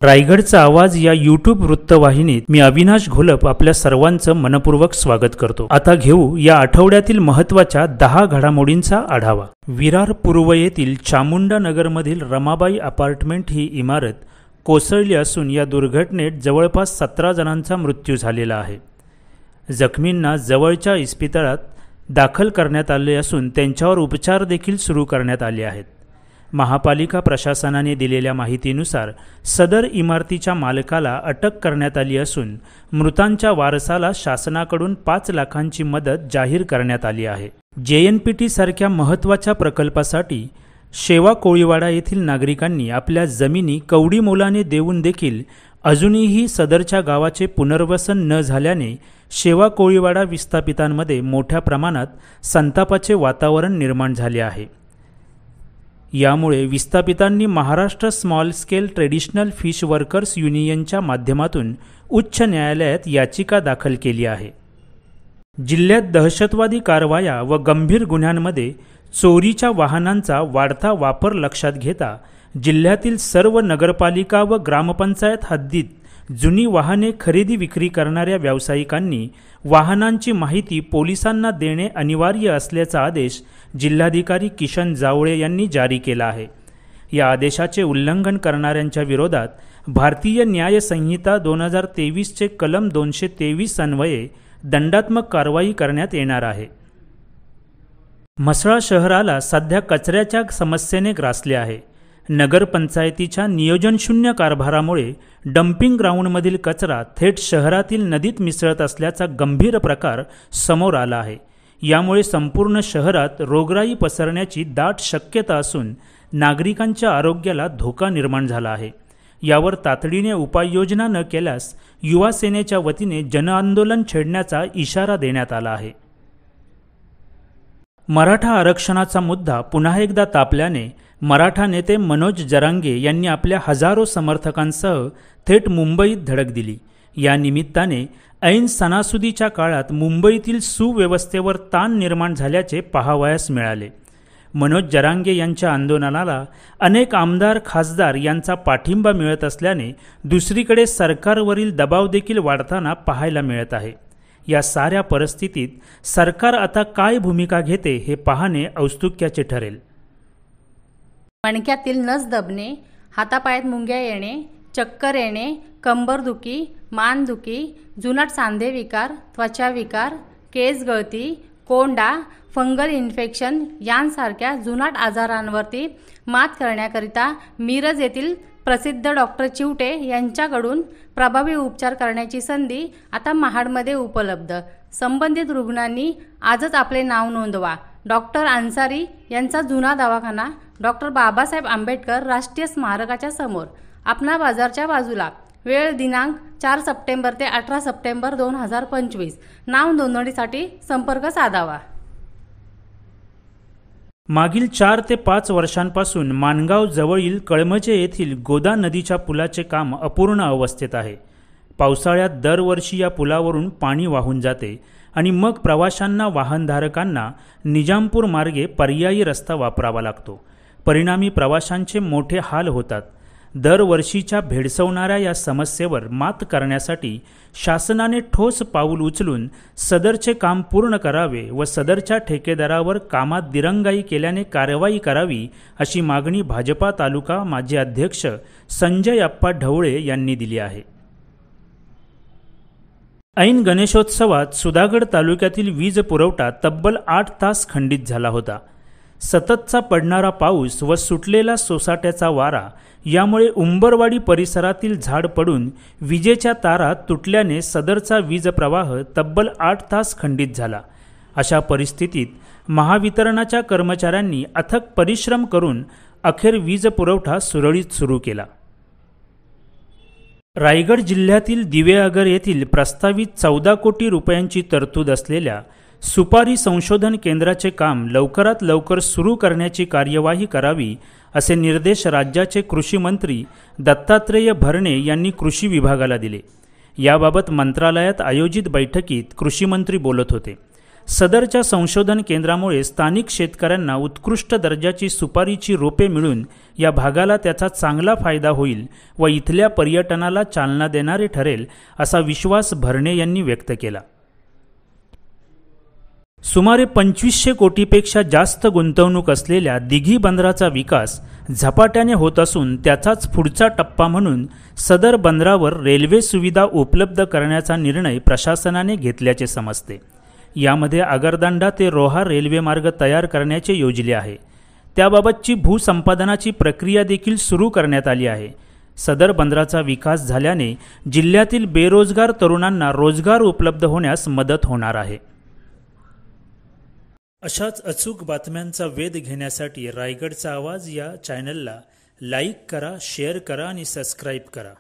रायगडचा आवाज या यूट्यूब वृत्तवाहिनीत मी अविनाश घोलप आपल्या सर्वांचं मनपूर्वक स्वागत करतो। आता घेऊ या आठवड्यातील महत्त्वाच्या 10 घडामोडींचा आढावा। विरार पूर्व येथील चामुंडा नगरमधील रमाबाई अपार्टमेंट ही इमारत कोसळली असून या दुर्घटनेत जवळपास 17 जणांचा मृत्यू झालेला आहे। जखमींना जवळच्या इस्पितळात दाखल करण्यात आले असून त्यांच्यावर उपचार देखील सुरू करण्यात आले आहेत। महापालिका प्रशासनाने दिलेल्या माहितीनुसार सदर इमारतीच्या मालकाला अटक करण्यात आली असून मृतांच्या वारसाला शासनाकडून 5 लाखांची मदत जाहीर करण्यात आली आहे। JNPT सारख्या महत्त्वाच्या प्रकल्पासाठी शेवा कोळीवाडा येथील नागरिकांनी आपल्या जमिनी कवडी मोलाने देऊन देखील अजूनही सदरच्या गावाचे पुनर्वसन न झाल्याने शेवा कोळीवाडा विस्थापितांमध्ये मोठ्या प्रमाणात संतापाचे वातावरण निर्माण झाले आहे। यामुळे विस्थापितांनी Maharashtra small scale traditional fish workers युनियनच्या माध्यमातून उच्च न्यायालयात याचिका दाखल केली आहे। जिल्ह्यात दहशतवादी कारवाया व गंभीर गुन्ह्यांमध्ये चोरीच्या वाहनांचा वाढता वापर लक्षात घेता जिल्ह्यातील सर्व नगरपालिका व ग्रामपंचायत हद्दीत जुनी वाहने खरेदी विक्री करणाऱ्या व्यावसायिकांनी वाहनांची माहिती पोलिसांना देणे अनिवार्य असल्याचा आदेश जिल्हाधिकारी किशन जावळे यांनी जारी केला आहे। या आदेशाचे उल्लंघन करणाऱ्यांच्या विरोधात भारतीय न्याय संहिता 2023 चे कलम 223 अन्वये दंडात्मक कारवाई करण्यात येणार आहे। म्हसळा शहराला सध्या कचऱ्याच्या समस्येने ग्रासले आहे। नगरपंचायतीच्या नियोजनशून्य कारभारामुळे डम्पिंग ग्राउंडमधील कचरा थेट शहरातील नदीत मिसळत असल्याचा गंभीर प्रकार समोर आला आहे। यामुळे संपूर्ण शहरात रोगराई पसरण्याची दाट शक्यता असून नागरिकांच्या आरोग्याला धोका निर्माण झाला आहे। यावर तातडीने उपाययोजना न केल्यास युवा सेनेच्या वतीने जनआंदोलन छेडण्याचा इशारा देण्यात आला आहे। मराठा आरक्षणाचा मुद्दा पुन्हा एकदा तापल्याने मराठा नेते मनोज जरांगे यांनी आपल्या हजारो समर्थकांसह थेट मुंबईत धडक दिली। या निमित्ताने ऐन सणासुदीच्या काळात मुंबईतील सुव्यवस्थेवर ताण निर्माण झाल्याचे पाहावयास मिळाले। मनोज जरांगे यांच्या आंदोलनाला अनेक आमदार खासदार यांचा पाठिंबा मिळत असल्याने दुसरीकडे सरकारवरील दबाव देखील वाढताना पाहायला मिळत आहे। या साऱ्या परिस्थितीत सरकार आता काय भूमिका घेते हे पाहणे औत्सुक्याचे ठरेल। मणक्यातील नस दबणे, हातापायात मुंग्या येणे, चक्कर येणे, कंबरदुखी, मानदुखी, जुनाट सांधे विकार, त्वचा विकार, केस गळती, कोंडा, फंगल इन्फेक्शन यांसारख्या जुनाट आजारांवरती मात करण्याकरिता मिरज येथील प्रसिद्ध डॉक्टर चिवटे यांच्याकडून प्रभावी उपचार करण्याची संधी आता महाडमध्ये उपलब्ध। संबंधित रुग्णांनी आजच आपले नाव नोंदवा। डॉक्टर अन्सारी यांचा जुना दवाखाना डॉक्टर बाबासाहेब आंबेडकर राष्ट्रीय स्मारकाच्या समोर, आपणा बाजारच्या बाजूला। वेळ दिनांक 4 सप्टेंबर ते 18 सप्टेंबर 2025। नाव नोंदणीसाठी संपर्क साधावा। मागील 4 ते 5 वर्षांपासून माणगाव जवळील कळमजे येथील गोदा नदीच्या पुलाचे काम अपूर्ण अवस्थेत आहे। पावसाळ्यात दरवर्षी या पुलावरून पाणी वाहून जाते आणि मग प्रवाशांना वाहनधारकांना निजामपूर मार्गे पर्यायी रस्ता वापरावा लागतो। परिणामी प्रवाशांचे मोठे हाल होतात। दरवर्षीच्या भेडसावणाऱ्या या समस्येवर मात करण्यासाठी शासनाने ठोस पाऊल उचलून सदरचे काम पूर्ण करावे व सदरच्या ठेकेदारावर कामात दिरंगाई केल्याने कारवाई करावी अशी मागणी भाजपा तालुका माजी अध्यक्ष संजय अप्पा ढवळे यांनी दिली आहे। ऐन गणेशोत्सवात सुधागड तालुक्यातील वीज पुरवठा तब्बल 8 तास खंडित झाला होता। सततचा पडणारा पाऊस व सुटलेला सोसाट्याचा वारा यामुळे उंबरवाडी परिसरातील झाड पडून विजेच्या तारा तुटल्याने सदरचा वीज प्रवाह तब्बल 8 तास खंडित झाला। अशा परिस्थितीत महावितरणाच्या कर्मचाऱ्यांनी अथक परिश्रम करून अखेर वीज पुरवठा सुरळीत सुरू केला। रायगड जिल्ह्यातील दिवेआगर येथील प्रस्तावित 14 कोटी रुपयांची तरतूद असलेल्या सुपारी संशोधन केंद्राचे काम लवकरात लवकर सुरू करण्याची कार्यवाही करावी असे निर्देश राज्याचे कृषी मंत्री दत्तात्रेय भरणे यांनी कृषी विभागाला दिले। याबाबत मंत्रालयात आयोजित बैठकीत कृषी मंत्री बोलत होते। सदरच्या संशोधन केंद्रामुळे स्थानिक शेतकऱ्यांना उत्कृष्ट दर्जाची सुपारीची रोपे मिळून या भागाला त्याचा चांगला फायदा होईल व इथल्या पर्यटनाला चालना देणारे ठरेल असा विश्वास भरणे यांनी व्यक्त केला। सुमारे 2500 कोटीपेक्षा जास्त गुंतवणूक असलेल्या दिघी बंदराचा विकास झपाट्याने होत असून त्याचाच पुढचा टप्पा म्हणून सदर बंदरावर रेल्वे सुविधा उपलब्ध करण्याचा निर्णय प्रशासनाने घेतल्याचे समजते। यामध्ये आगरदांडा ते रोहा रेल्वे मार्ग तयार करण्याचे योजले आहे। त्याबाबतची भूसंपादनाची प्रक्रिया देखील सुरू करण्यात आली आहे। सदर बंदराचा विकास झाल्याने जिल्ह्यातील बेरोजगार तरुणांना रोजगार उपलब्ध होण्यास मदत होणार आहे। अशाच अचूक बातम्यांचा वेध घेण्यासाठी रायगडचा आवाज या चॅनलला लाईक करा, शेअर करा आणि सबस्क्राईब करा।